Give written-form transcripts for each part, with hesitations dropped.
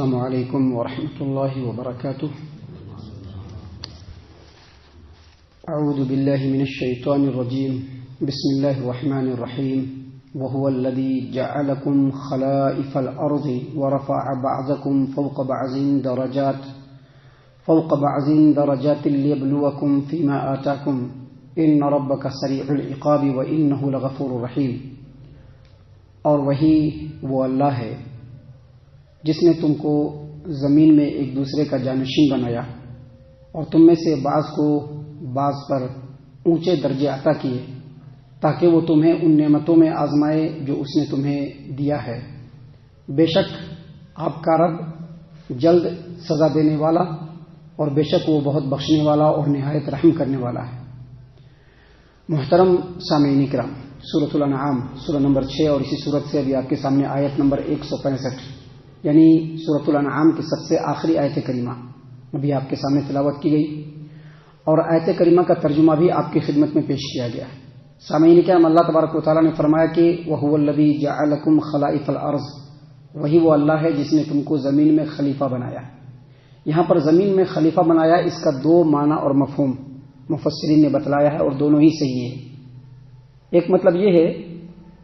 السلام علیکم ورحمۃ اللہ وبرکاتہ. اعوذ باللہ من الشیطان الرجیم. بسم اللہ الرحمن الرحیم. وهو الذي جعلكم خلائف الارض ورفع بعضكم فوق بعض درجات ليبلوكم فيما آتاكم ان ربك سریع العقاب وانه لغفور رحیم. اور وہی وہ اللہ ہے جس نے تم کو زمین میں ایک دوسرے کا جانشین بنایا اور تم میں سے بعض کو بعض پر اونچے درجے عطا کیے تاکہ وہ تمہیں ان نعمتوں میں آزمائے جو اس نے تمہیں دیا ہے. بے شک آپ کا رب جلد سزا دینے والا اور بے شک وہ بہت بخشنے والا اور نہایت رحم کرنے والا ہے. محترم سامعین کرام، سورۃ الانعام سورہ نمبر 6 اور اسی سورت سے ابھی آپ کے سامنے آیت نمبر 165 یعنی سورۃ الانعام کی سب سے آخری آیت کریمہ ابھی آپ کے سامنے تلاوت کی گئی اور آیت کریمہ کا ترجمہ بھی آپ کی خدمت میں پیش کیا گیا. سامعین کرام، اللہ تبارک و تعالیٰ نے فرمایا کہ وَهُوَ الَّذِي جَعَلَكُمْ خَلَائِفَ الْأَرْضِ، وہی وہ اللہ ہے جس نے تم کو زمین میں خلیفہ بنایا. یہاں پر زمین میں خلیفہ بنایا، اس کا دو معنی اور مفہوم مفسرین نے بتلایا ہے اور دونوں ہی صحیح ہے. ایک مطلب یہ ہے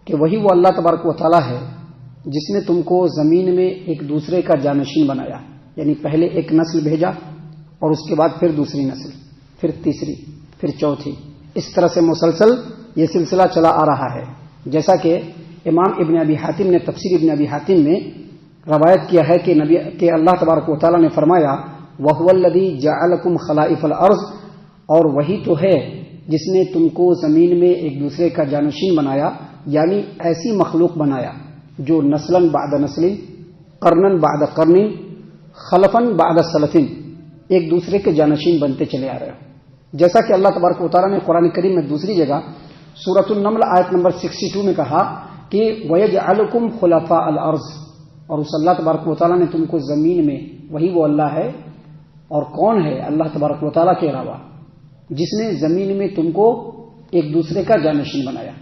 کہ وہی وہ اللہ تبارک و تعالیٰ ہے جس نے تم کو زمین میں ایک دوسرے کا جانشین بنایا، یعنی پہلے ایک نسل بھیجا اور اس کے بعد پھر دوسری نسل، پھر تیسری، پھر چوتھی، اس طرح سے مسلسل یہ سلسلہ چلا آ رہا ہے. جیسا کہ امام ابن ابی حاتم نے تفسیر ابن ابی حاتم میں روایت کیا ہے کہ اللہ تبارک و تعالیٰ نے فرمایا وَهُوَ الَّذِي جَعَلَكُمْ خَلَائِفَ الْأَرْضِ، اور وہی تو ہے جس نے تم کو زمین میں ایک دوسرے کا جانشین بنایا، یعنی ایسی مخلوق بنایا جو نسلاً بعد نسل، قرناً بعد قرن، خلفاً بعد سلفن ایک دوسرے کے جانشین بنتے چلے آ رہے ہیں. جیسا کہ اللہ تبارک و تعالیٰ نے قرآن کریم میں دوسری جگہ سورۃ النمل آیت نمبر 62 میں کہا کہ وَيَجْعَلُكُمْ خُلَفَاءَ الْأَرْضِ، اور اس اللہ تبارک و تعالیٰ نے تم کو زمین میں، وہی وہ اللہ ہے اور کون ہے اللہ تبارک و تعالیٰ کے علاوہ جس نے زمین میں تم کو ایک دوسرے کا جانشین بنایا.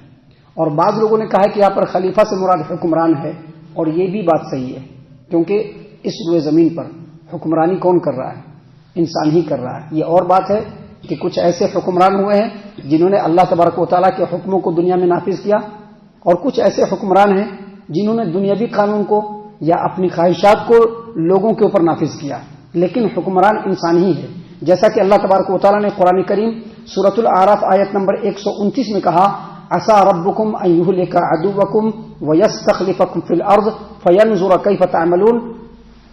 اور بعض لوگوں نے کہا ہے کہ یہاں پر خلیفہ سے مراد حکمران ہے، اور یہ بھی بات صحیح ہے کیونکہ اس روئے زمین پر حکمرانی کون کر رہا ہے؟ انسان ہی کر رہا ہے. یہ اور بات ہے کہ کچھ ایسے حکمران ہوئے ہیں جنہوں نے اللہ تبارک و تعالیٰ کے حکموں کو دنیا میں نافذ کیا، اور کچھ ایسے حکمران ہیں جنہوں نے دنیاوی قانون کو یا اپنی خواہشات کو لوگوں کے اوپر نافذ کیا، لیکن حکمران انسان ہی ہے. جیسا کہ اللہ تبارک و تعالیٰ نے قرآن کریم سورۃ الاعراف آیت نمبر 129 میں کہا عسیٰ ربکم ان یہلک عدوکم ویستخلفکم فی الارض فینظر کیف تعملون،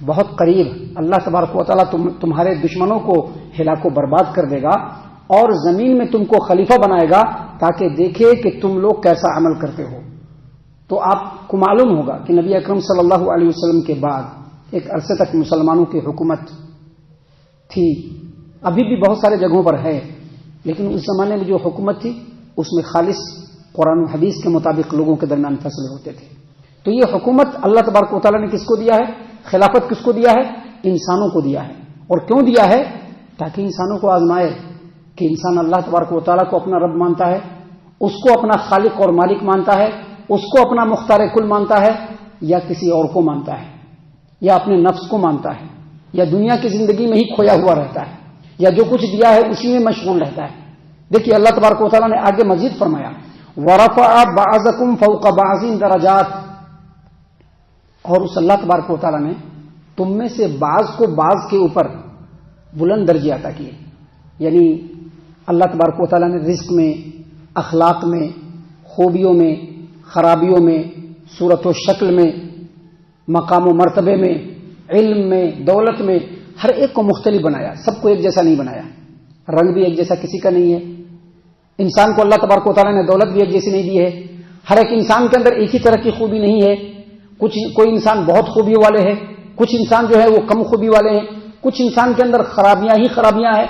بہت قریب اللہ تبارک و تعالیٰ تمہارے دشمنوں کو ہلاک و برباد کر دے گا اور زمین میں تم کو خلیفہ بنائے گا تاکہ دیکھے کہ تم لوگ کیسا عمل کرتے ہو. تو آپ کو معلوم ہوگا کہ نبی اکرم صلی اللہ علیہ وسلم کے بعد ایک عرصے تک مسلمانوں کی حکومت تھی، ابھی بھی بہت سارے جگہوں پر ہے، لیکن اس زمانے میں جو حکومت تھی اس میں خالص قرآن و حدیث کے مطابق لوگوں کے درمیان فیصلے ہوتے تھے. تو یہ حکومت اللہ تبارک و تعالیٰ نے کس کو دیا ہے؟ خلافت کس کو دیا ہے؟ انسانوں کو دیا ہے. اور کیوں دیا ہے؟ تاکہ انسانوں کو آزمائے کہ انسان اللہ تبارک و تعالیٰ کو اپنا رب مانتا ہے، اس کو اپنا خالق اور مالک مانتا ہے، اس کو اپنا مختار کل مانتا ہے، یا کسی اور کو مانتا ہے، یا اپنے نفس کو مانتا ہے، یا دنیا کی زندگی میں ہی کھویا ہوا رہتا ہے، یا جو کچھ دیا ہے اسی میں مشغول رہتا ہے. دیکھیے اللہ تبارک و تعالیٰ نے آگے مزید فرمایا وَرَفَعَ بَعْضَكُمْ فَوْقَ بَعْضٍ دَرَجَاتٍ، اور اس اللہ تبارک و تعالیٰ نے تم میں سے بعض کو بعض کے اوپر بلند درجے عطا کیے. یعنی اللہ تبارک و تعالیٰ نے رزق میں، اخلاق میں، خوبیوں میں، خرابیوں میں، صورت و شکل میں، مقام و مرتبے میں، علم میں، دولت میں، ہر ایک کو مختلف بنایا. سب کو ایک جیسا نہیں بنایا. رنگ بھی ایک جیسا کسی کا نہیں ہے. انسان کو اللہ تبارک و تعالیٰ نے دولت بھی ایک جیسی نہیں دی ہے. ہر ایک انسان کے اندر ایک ہی طرح کی خوبی نہیں ہے. کوئی انسان بہت خوبیوں والے ہیں، کچھ انسان جو ہے وہ کم خوبی والے ہیں، کچھ انسان کے اندر خرابیاں ہی خرابیاں ہیں.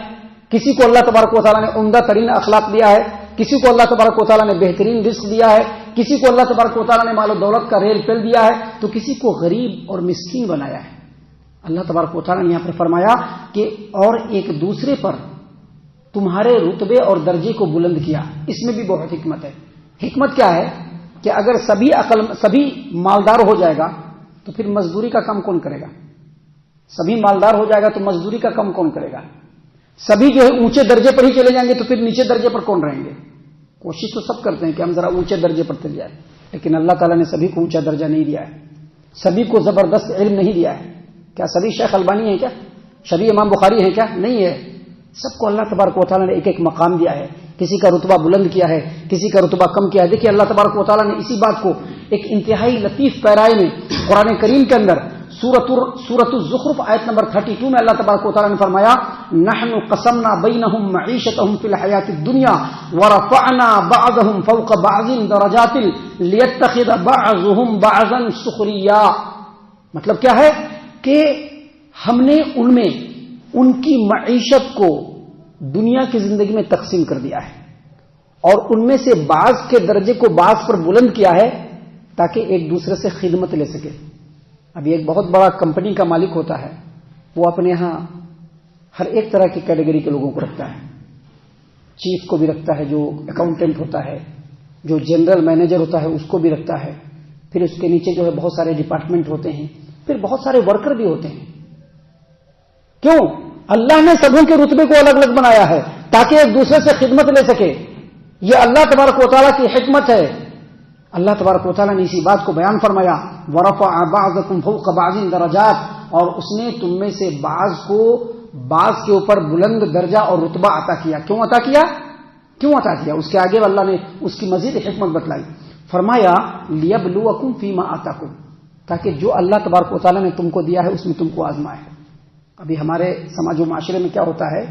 کسی کو اللہ تبارک و تعالیٰ نے عمدہ ترین اخلاق دیا ہے، کسی کو اللہ تبارک و تعالیٰ نے بہترین رزق دیا ہے، کسی کو اللہ تبارک و تعالیٰ نے مال و دولت کا ریل پل دیا ہے، تو کسی کو غریب اور مسکین بنایا ہے. اللہ تبارک و تعالیٰ نے یہاں پر فرمایا کہ اور ایک دوسرے پر تمہارے رتبے اور درجے کو بلند کیا. اس میں بھی بہت حکمت ہے. حکمت کیا ہے کہ اگر سبھی مالدار ہو جائے گا تو پھر مزدوری کا کام کون کرے گا؟ سبھی مالدار ہو جائے گا تو مزدوری کا کم کون کرے گا؟ سبھی جو ہے اونچے درجے پر ہی چلے جائیں گے تو پھر نیچے درجے پر کون رہیں گے؟ کوشش تو سب کرتے ہیں کہ ہم ذرا اونچے درجے پر چل جائیں، لیکن اللہ تعالیٰ نے سبھی کو اونچا درجہ نہیں دیا ہے، سبھی کو زبردست علم نہیں دیا ہے۔ کیا سبھی شیخ البانی ہیں؟ کیا سبھی امام بخاری ہیں؟ کیا نہیں ہے۔ سب کو اللہ تبارک و تعالیٰ نے ایک ایک مقام دیا ہے، کسی کا رتبہ بلند کیا ہے، کسی کا رتبہ کم کیا ہے۔ دیکھیے اللہ تبارک و تعالیٰ نے اسی بات کو ایک انتہائی لطیف پیرائے میں قرآن کریم کے اندر سورۃ الزخرف آیت نمبر 32 میں اللہ تبارک و تعالیٰ نے فرمایا نحن قسمنا بینہم معیشتہم فی الحیاۃ الدنیا ورفعنا بعضہم فوق بعض درجات لیتخذ بعضہم بعضا سخریا۔ مطلب کیا ہے کہ ہم نے ان میں ان کی معیشت کو دنیا کی زندگی میں تقسیم کر دیا ہے اور ان میں سے بعض کے درجے کو بعض پر بلند کیا ہے تاکہ ایک دوسرے سے خدمت لے سکے۔ ابھی ایک بہت بڑا کمپنی کا مالک ہوتا ہے، وہ اپنے ہاں ہر ایک طرح کی کیٹیگری کے لوگوں کو رکھتا ہے، چیف کو بھی رکھتا ہے جو اکاؤنٹنٹ ہوتا ہے، جو جنرل مینیجر ہوتا ہے اس کو بھی رکھتا ہے، پھر اس کے نیچے جو ہے بہت سارے ڈپارٹمنٹ ہوتے ہیں، پھر بہت سارے ورکر بھی ہوتے ہیں۔ کیوں؟ اللہ نے سبوں کے رتبے کو الگ الگ بنایا ہے تاکہ ایک دوسرے سے خدمت لے سکے۔ یہ اللہ تبارک و تعالیٰ کی حکمت ہے۔ اللہ تبارک و تعالیٰ نے اسی بات کو بیان فرمایا وَرَفَعَ بَعْضَكُمْ فَوْقَ بَعْضٍ دَرَجَاتٍ، اور اس نے تم میں سے بعض کو بعض کے اوپر بلند درجہ اور رتبہ عطا کیا۔ کیوں عطا کیا؟ کیوں عطا کیا؟ اس کے آگے اللہ نے اس کی مزید حکمت بتلائی، فرمایا لِيَبْلُوَكُمْ فِي مَا آتَاكُمْ، تاکہ جو اللہ تبارک و تعالیٰ نے تم کو دیا ہے اس میں تم کو آزمائے۔ ابھی ہمارے سماج و معاشرے میں کیا ہوتا ہے،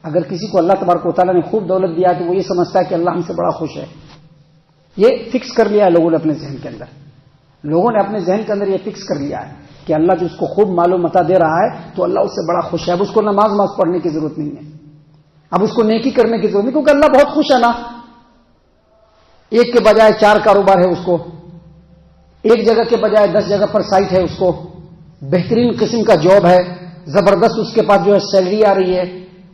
اگر کسی کو اللہ تبارک و تعالیٰ نے خوب دولت دیا تو وہ یہ سمجھتا ہے کہ اللہ ہم سے بڑا خوش ہے۔ یہ فکس کر لیا ہے لوگوں نے اپنے ذہن کے اندر، لوگوں نے اپنے ذہن کے اندر یہ فکس کر لیا ہے کہ اللہ جو اس کو خوب مال و متا دے رہا ہے تو اللہ اس سے بڑا خوش ہے، اب اس کو نماز پڑھنے کی ضرورت نہیں ہے، اب اس کو نیکی کرنے کی ضرورت نہیں، کیونکہ اللہ بہت خوش ہے نا۔ ایک کے بجائے 4 کاروبار ہے اس کو، ایک جگہ کے بجائے 10 جگہ پر سائٹ ہے اس کو، بہترین قسم کا جاب ہے، زبردست اس کے پاس جو ہے سیلری آ رہی ہے،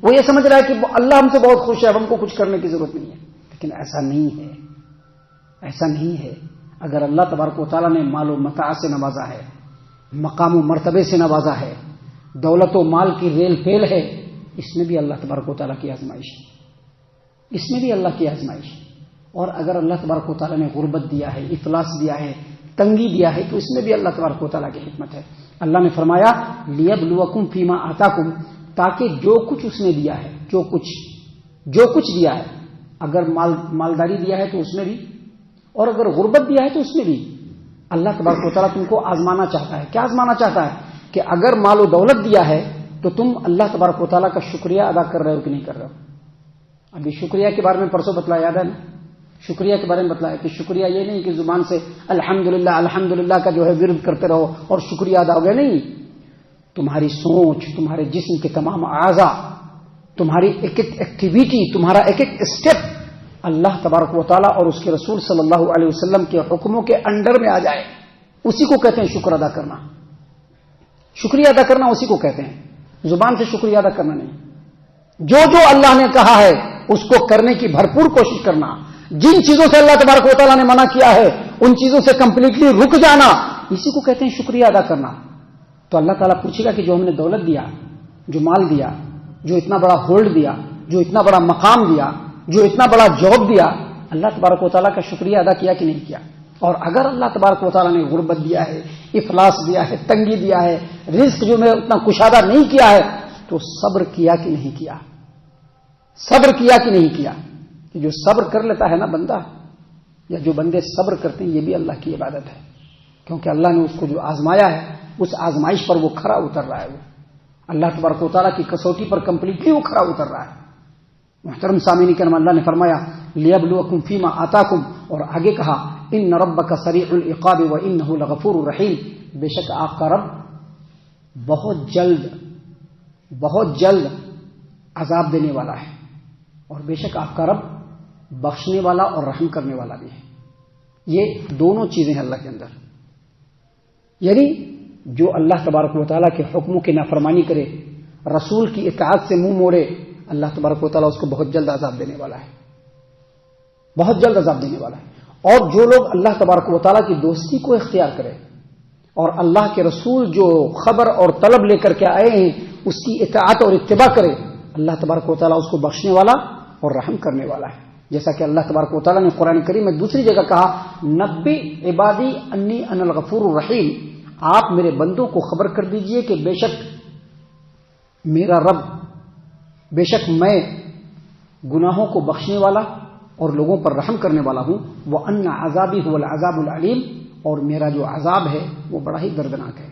وہ یہ سمجھ رہا ہے کہ اللہ ہم سے بہت خوش ہے، اب ہم کو کچھ کرنے کی ضرورت نہیں ہے۔ لیکن ایسا نہیں ہے، ایسا نہیں ہے۔ اگر اللہ تبارک و تعالیٰ نے مال و متاع سے نوازا ہے، مقام و مرتبے سے نوازا ہے، دولت و مال کی ریل پھیل ہے، اس میں بھی اللہ تبارک و تعالیٰ کی آزمائش، اس میں بھی اللہ کی آزمائش۔ اور اگر اللہ تبارک و تعالیٰ نے غربت دیا ہے، افلاس دیا ہے، تنگی دیا ہے تو اس میں بھی اللہ تبارک و تعالیٰ کی حکمت ہے۔ اللہ نے فرمایا لِيَبْلُوَكُمْ فِي مَا آتَاكُمْ، تاکہ جو کچھ اس نے دیا ہے، جو کچھ دیا ہے، اگر مالداری دیا ہے تو اس میں بھی، اور اگر غربت دیا ہے تو اس میں بھی اللہ تبارک و تعالیٰ تم کو آزمانا چاہتا ہے۔ کیا آزمانا چاہتا ہے؟ کہ اگر مال و دولت دیا ہے تو تم اللہ تبارک و تعالیٰ کا شکریہ ادا کر رہے ہو کہ نہیں کر رہے ہو۔ ابھی شکریہ کے بارے میں پرسوں بتلایا، یاد ہے نا؟ شکریہ کے بارے میں بتلایا کہ شکریہ یہ نہیں کہ زبان سے الحمدللہ الحمدللہ کا جو ہے ورد کرتے رہو اور شکریہ ادا ہو گیا، نہیں۔ تمہاری سوچ، تمہارے جسم کے تمام اعضاء، تمہاری ایک ایک ایکٹیویٹی، تمہارا ایک ایک اسٹیپ اللہ تبارک و تعالیٰ اور اس کے رسول صلی اللہ علیہ وسلم کے حکموں کے انڈر میں آ جائے، اسی کو کہتے ہیں شکر ادا کرنا۔ شکریہ ادا کرنا اسی کو کہتے ہیں، زبان سے شکریہ ادا کرنا نہیں۔ جو اللہ نے کہا ہے اس کو کرنے کی بھرپور کوشش کرنا، جن چیزوں سے اللہ تبارک و تعالیٰ نے منع کیا ہے ان چیزوں سے کمپلیٹلی رک جانا، اسی کو کہتے ہیں شکریہ ادا کرنا۔ تو اللہ تعالیٰ پوچھے گا کہ جو ہم نے دولت دیا، جو مال دیا، جو اتنا بڑا ہولڈ دیا، جو اتنا بڑا مقام دیا، جو اتنا بڑا جاب دیا، اللہ تبارک و تعالیٰ کا شکریہ ادا کیا کہ نہیں کیا؟ اور اگر اللہ تبارک و تعالیٰ نے غربت دیا ہے، افلاس دیا ہے، تنگی دیا ہے، رزق جو میں اتنا کشادہ نہیں کیا ہے، تو صبر کیا کہ نہیں کیا؟ صبر کیا کہ نہیں کیا؟ کہ جو صبر کر لیتا ہے نا بندہ، یا جو بندے صبر کرتے ہیں، یہ بھی اللہ کی عبادت ہے، کیونکہ اللہ نے اس کو جو آزمایا ہے اس آزمائش پر وہ کھرا اتر رہا ہے، وہ اللہ تبارک و تعالیٰ کی کسوٹی پر کمپلیٹلی وہ کھرا اتر رہا ہے۔ محترم سامعین کرام، اللہ نے فرمایا لِيَبْلُوَكُمْ فِي مَا آتَاكُمْ، اور آگے کہا إِنَّ رَبَّكَ سَرِيعُ الْعِقَابِ وَإِنَّهُ لَغَفُورٌ رَحِيمٌ، بے شک آپ کا رب بہت جلد عذاب دینے والا ہے، اور بے شک آپ کا رب بخشنے والا اور رحم کرنے والا بھی ہے۔ یہ دونوں چیزیں ہیں اللہ کے اندر، یعنی جو اللہ تبارک و تعالیٰ کے حکموں کی نافرمانی کرے، رسول کی اطاعت سے منہ موڑے، اللہ تبارک و تعالیٰ اس کو بہت جلد عذاب دینے والا ہے، بہت جلد عذاب دینے والا ہے۔ اور جو لوگ اللہ تبارک و تعالیٰ کی دوستی کو اختیار کرے، اور اللہ کے رسول جو خبر اور طلب لے کر کے آئے ہیں اس کی اطاعت اور اتباع کرے، اللہ تبارک و تعالیٰ اس کو بخشنے والا اور رحم کرنے والا ہے. جیسا کہ اللہ تبارک و تعالیٰ نے قرآن کریم میں دوسری جگہ کہا، نبی عبادی انی انا الغفور الرحیم، آپ میرے بندوں کو خبر کر دیجئے کہ بے شک میرا رب، بے شک میں گناہوں کو بخشنے والا اور لوگوں پر رحم کرنے والا ہوں. وَأَنَّ عَذَابِي هُوَ الْعَذَابُ الْعَلِيمُ، اور میرا جو عذاب ہے وہ بڑا ہی دردناک ہے.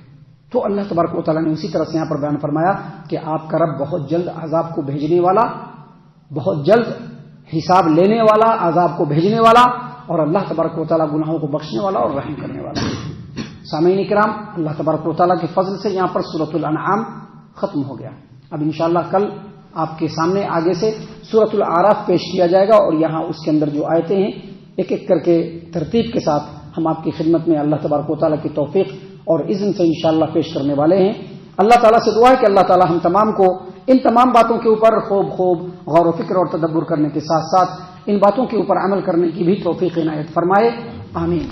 تو اللہ تبارک و تعالیٰ نے اسی طرح سے یہاں پر بیان فرمایا کہ آپ کا رب بہت جلد عذاب کو بھیجنے والا، بہت جلد حساب لینے والا، عذاب کو بھیجنے والا، اور اللہ تبارک و تعالیٰ گناہوں کو بخشنے والا اور رحم کرنے والا. سامعین کرام، اللہ تبارک و تعالیٰ کے فضل سے یہاں پر سورۃ الانعام ختم ہو گیا. اب انشاءاللہ کل آپ کے سامنے آگے سے سورۃ الاعراف پیش کیا جائے گا، اور یہاں اس کے اندر جو آیتیں ہیں ایک ایک کر کے ترتیب کے ساتھ ہم آپ کی خدمت میں اللہ تبارک و تعالیٰ کی توفیق اور اذن سے انشاءاللہ پیش کرنے والے ہیں. اللہ تعالیٰ سے دعا ہے کہ اللہ تعالیٰ ہم تمام کو ان تمام باتوں کے اوپر خوب غور و فکر اور تدبر کرنے کے ساتھ ساتھ ان باتوں کے اوپر عمل کرنے کی بھی توفیق عنایت فرمائے. آمین.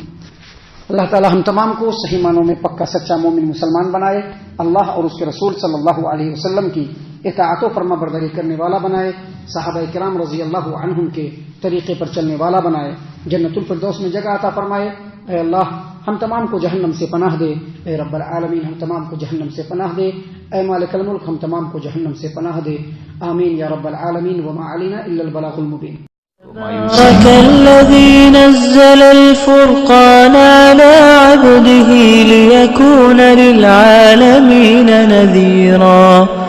اللہ تعالیٰ ہم تمام کو صحیح معنوں میں پکا سچا مومن مسلمان بنائے، اللہ اور اس کے رسول صلی اللہ علیہ وسلم کی اطاعت و فرما برداری کرنے والا بنائے، صحابہ کرام رضی اللہ عنہم کے طریقے پر چلنے والا بنائے، جنت الفردوس میں جگہ عطا فرمائے. اے اللہ ہم تمام کو جہنم سے پناہ دے، اے رب العالمین ہم تمام کو جہنم سے پناہ دے، اے مالک الملک ہم تمام کو جہنم سے پناہ دے. آمین یا رب العالمین. وما علینا الا البلاغ المبین. تبارك الذي نزل الفرقان على عبده ليكون للعالمين نذيرا.